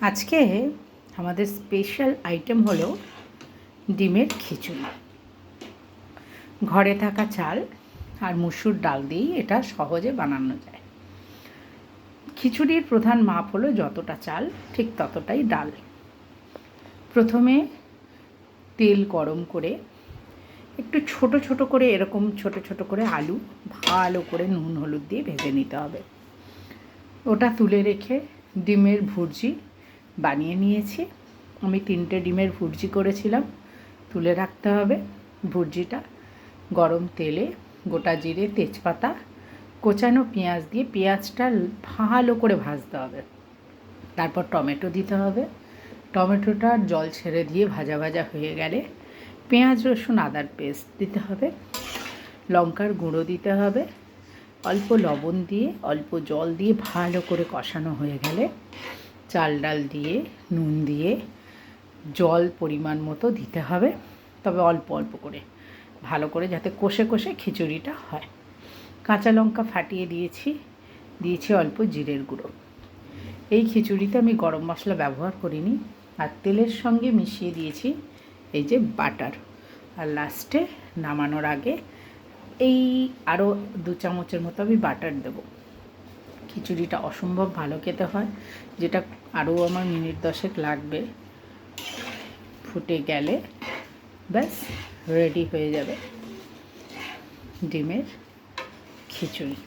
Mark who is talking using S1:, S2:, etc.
S1: আজকে আমাদের special item হলো ডিমের খিচুড়ি। ঘরে থাকা চাল আর মুসুর ডাল দিয়েই এটা সহজে বানানো যায়। খিচুড়ির প্রধান মাপ হলো যতটা চাল ঠিক ততটাই ডাল। প্রথমে তেল গরম করে একটু ছোট ছোট করে এরকম ছোট ছোট করে আলু ভালো করে নুন হলুদ দিয়ে ভেজে নিতে হবে। ওটা তুলে রেখে ডিমের ভুর্জি বানিয়ে নিয়েছি। আমি 3টে ডিমের ভুর্জি করেছিলাম, তুলে রাখতে হবে। ভুর্জিটা গরম তেলে গোটা জিরে, তেজপাতা, কোচানো পেঁয়াজ দিয়ে পেঁয়াজটা ভালো করে ভাজতে হবে। তারপর টমেটো দিতে হবে। টমেটোটা জল ছেড়ে দিয়ে ভাজা ভাজা হয়ে গেলে পেঁয়াজ, রসুন, আদার পেস্ট দিতে হবে। লঙ্কার গুঁড়ো দিতে হবে। অল্প লবণ দিয়ে অল্প জল দিয়ে ভালো করে কষানো হয়ে গেলে চাল ডাল দিয়ে নুন দিয়ে জল পরিমাণ মতো দিতে হবে, তবে অল্প অল্প করে, ভালো করে যাতে কষে কষে খিচুড়িটা হয়। কাঁচা লঙ্কা ফাটিয়ে দিয়েছি অল্প জিরের গুঁড়ো। এই খিচুড়িতে আমি গরম মশলা ব্যবহার করিনি, আর তেলের সঙ্গে মিশিয়ে দিয়েছি এই যে বাটার। আর লাস্টে নামানোর আগে এই আরও 2 চামচের মতো আমি বাটার দেবো। খিচুড়িটা অসম্ভব ভালো খেতে হয়, যেটা আরও আমার মিনিট 10 লাগবে। ফুটে গেলে ব্যাস রেডি হয়ে যাবে ডিমের খিচুড়ি।